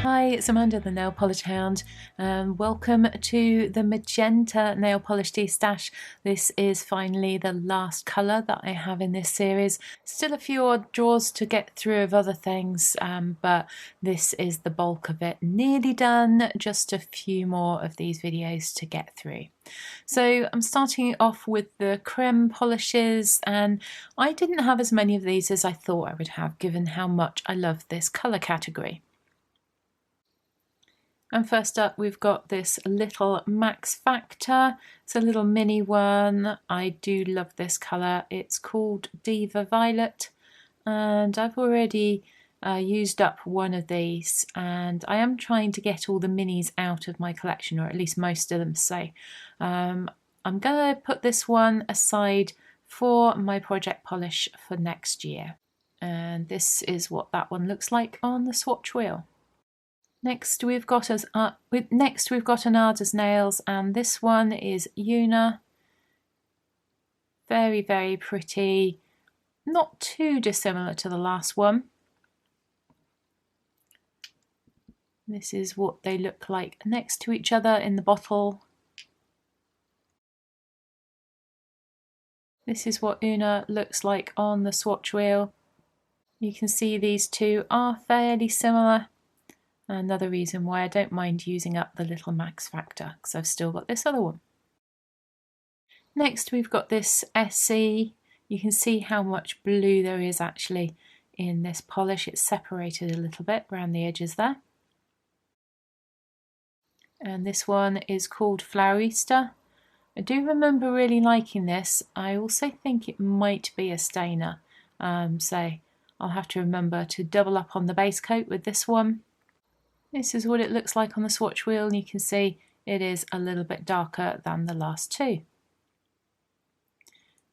Hi, it's Amanda the Nail Polish Hound and welcome to the Magenta Nail Polish destash. This is finally the last colour that I have in this series. Still a few odd drawers to get through of other things, but this is the bulk of it. Nearly done, just a few more of these videos to get through. So I'm starting off with the creme polishes, and I didn't have as many of these as I thought I would have given how much I love this colour category. And first up we've got this little Max Factor. It's a little mini one. I do love this colour. It's called Diva Violet and I've already used up one of these, and I am trying to get all the minis out of my collection, or at least most of them, so I'm going to put this one aside for my project polish for next year. And this is what that one looks like on the swatch wheel. Next we've got an Aras nails, and this one is Una. Very, very pretty. Not too dissimilar to the last one. This is what they look like next to each other in the bottle. This is what Una looks like on the swatch wheel. You can see these two are fairly similar. Another reason why I don't mind using up the little Max Factor, because I've still got this other one. Next we've got this SE. You can see how much blue there is actually in this polish. It's separated a little bit around the edges there. And this one is called Flowerista. I do remember really liking this. I also think it might be a stainer, so I'll have to remember to double up on the base coat with this one. This is what it looks like on the swatch wheel, and you can see it is a little bit darker than the last two.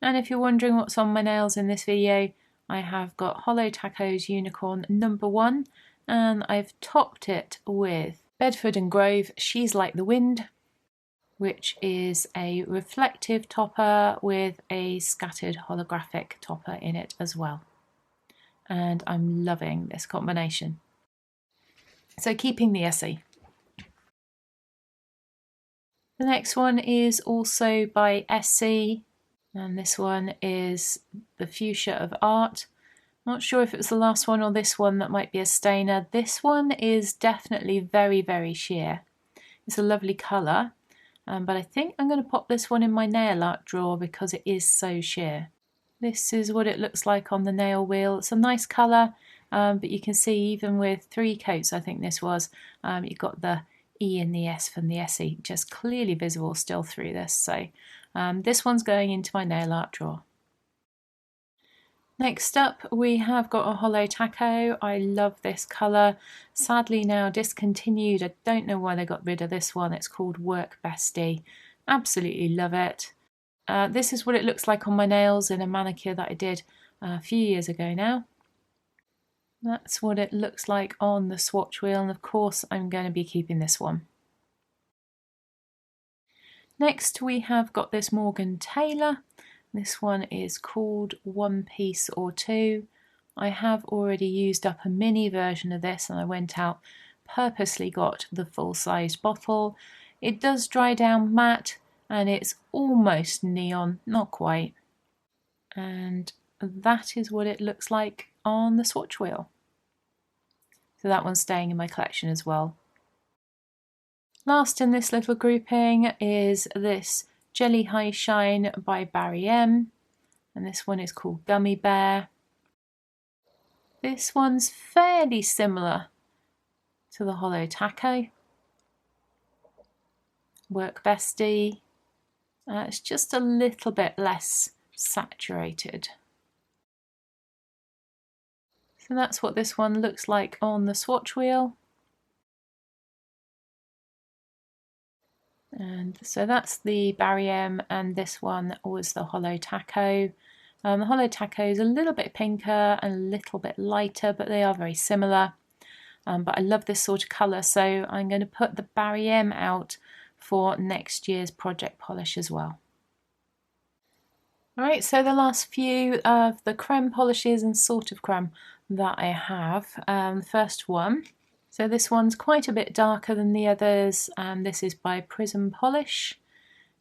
And if you're wondering what's on my nails in this video, I have got Holo Taco's Unicorn #1, and I've topped it with Bedford and Grove She's Like the Wind, which is a reflective topper with a scattered holographic topper in it as well. And I'm loving this combination. So keeping the SE. The next one is also by SE, and this one is the Fuchsia of Art. Not sure if it was the last one or this one that might be a stainer. This one is definitely very, very sheer. It's a lovely colour, but I think I'm going to pop this one in my nail art drawer because it is so sheer. This is what it looks like on the nail wheel. It's a nice colour. But you can see even with 3 coats, I think this was, you've got the E and the S from the SE just clearly visible still through this. So this one's going into my nail art drawer. Next up we have got a Holo Taco. I love this colour. Sadly now discontinued. I don't know why they got rid of this one. It's called Work Bestie. Absolutely love it. This is what it looks like on my nails in a manicure that I did a few years ago now. That's what it looks like on the swatch wheel, and of course I'm going to be keeping this one. Next we have got this Morgan Taylor. This one is called One Piece or Two. I have already used up a mini version of this, and I went out, purposely got the full-sized bottle. It does dry down matte and it's almost neon, not quite. And that is what it looks like on the swatch wheel. So that one's staying in my collection as well. Last in this little grouping is this Jelly High Shine by Barry M, and this one is called Gummy Bear. This one's fairly similar to the Holo Taco. Work Bestie. It's just a little bit less saturated. So that's what this one looks like on the swatch wheel. And so that's the Barry M, and this one was the Holo Taco. The Holo Taco is a little bit pinker and a little bit lighter, but they are very similar. But I love this sort of colour, so I'm going to put the Barry M out for next year's project polish as well. Alright, so the last few of the creme polishes and sort of creme that I have. The first one So this one's quite a bit darker than the others. This is by Prism Polish.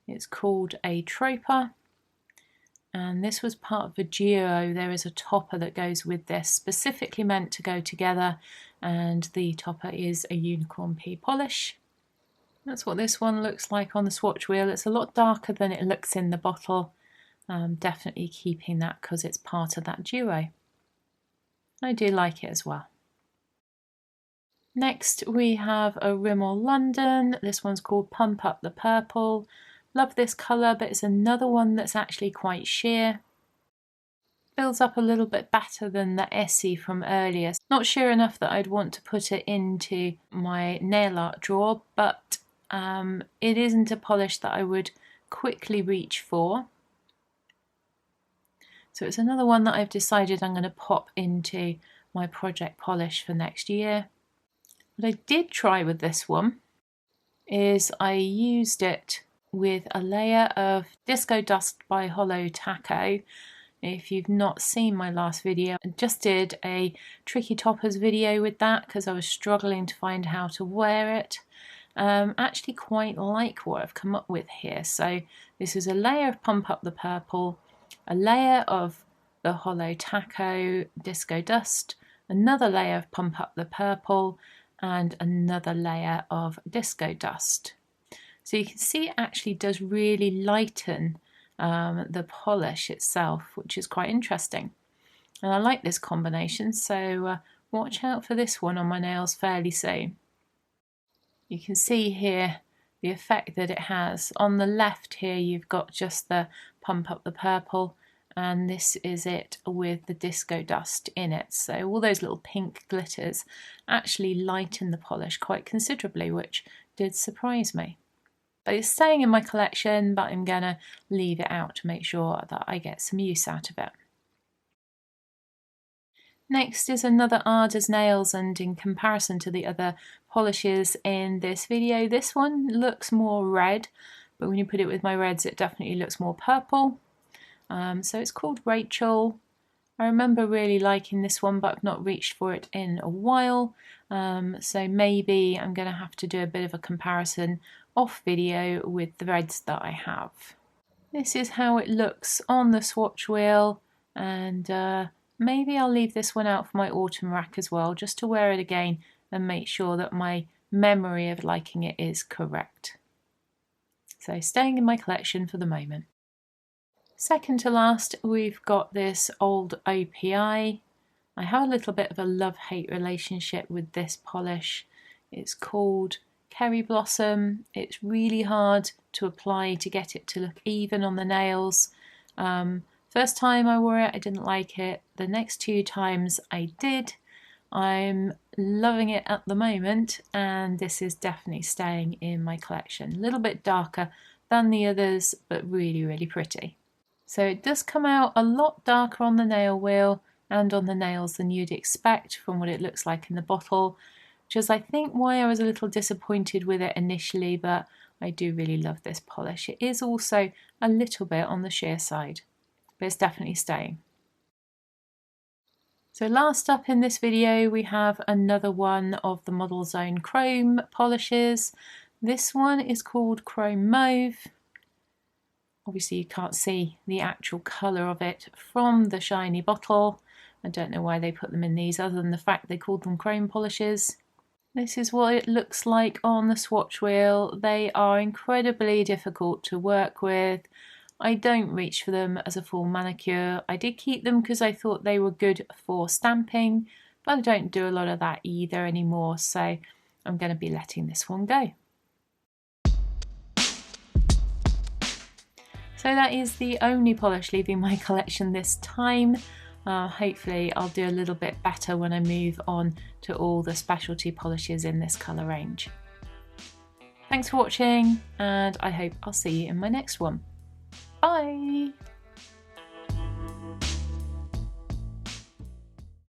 It's called a troper. And this was part of a duo. There is a topper that goes with this, specifically meant to go together, and the topper is a unicorn pea polish. That's what this one looks like on the swatch wheel. It's a lot darker than it looks in the bottle. Definitely keeping that because it's part of that duo. I do like it as well. Next we have a Rimmel London. This one's called Pump Up the Purple. Love this colour, but it's another one that's actually quite sheer. Builds up a little bit better than the Essie from earlier. Not sheer enough that I'd want to put it into my nail art drawer, but it isn't a polish that I would quickly reach for. So it's another one that I've decided I'm going to pop into my project polish for next year. What I did try with this one is I used it with a layer of Disco Dust by Holo Taco. If you've not seen my last video, I just did a tricky toppers video with that because I was struggling to find how to wear it. Actually quite like what I've come up with here. So this is a layer of Pump Up the Purple, a layer of the Holo Taco Disco Dust, another layer of Pump Up the Purple, and another layer of Disco Dust. So you can see it actually does really lighten the polish itself, which is quite interesting. And I like this combination, so watch out for this one on my nails fairly soon. You can see here the effect that it has. On the left here you've got just the Pump Up the Purple, and this is it with the Disco Dust in it. So all those little pink glitters actually lighten the polish quite considerably, which did surprise me. But it's staying in my collection, but I'm going to leave it out to make sure that I get some use out of it. Next is another Aras nails, and in comparison to the other polishes in this video, this one looks more red, but when you put it with my reds it definitely looks more purple. So it's called Rachel. I remember really liking this one, but I've not reached for it in a while, so maybe I'm going to have to do a bit of a comparison off video with the reds that I have. This is how it looks on the swatch wheel, and maybe I'll leave this one out for my autumn rack as well, just to wear it again and make sure that my memory of liking it is correct. So staying in my collection for the moment. Second to last, we've got this old OPI. I have a little bit of a love-hate relationship with this polish. It's called Kerry Blossom. It's really hard to apply to get it to look even on the nails. First time I wore it, I didn't like it. The next two times I did. I'm loving it at the moment, and this is definitely staying in my collection. A little bit darker than the others, but really, really pretty. So it does come out a lot darker on the nail wheel and on the nails than you'd expect from what it looks like in the bottle, which is I think why I was a little disappointed with it initially, but I do really love this polish. It is also a little bit on the sheer side, but it's definitely staying. So last up in this video we have another one of the Model Zone chrome polishes. This one is called Chrome Mauve. Obviously you can't see the actual colour of it from the shiny bottle. I don't know why they put them in these other than the fact they called them chrome polishes. This is what it looks like on the swatch wheel. They are incredibly difficult to work with. I don't reach for them as a full manicure. I did keep them because I thought they were good for stamping, but I don't do a lot of that either anymore, so I'm going to be letting this one go. So that is the only polish leaving my collection this time. Hopefully I'll do a little bit better when I move on to all the specialty polishes in this colour range. Thanks for watching, and I hope I'll see you in my next one. Bye!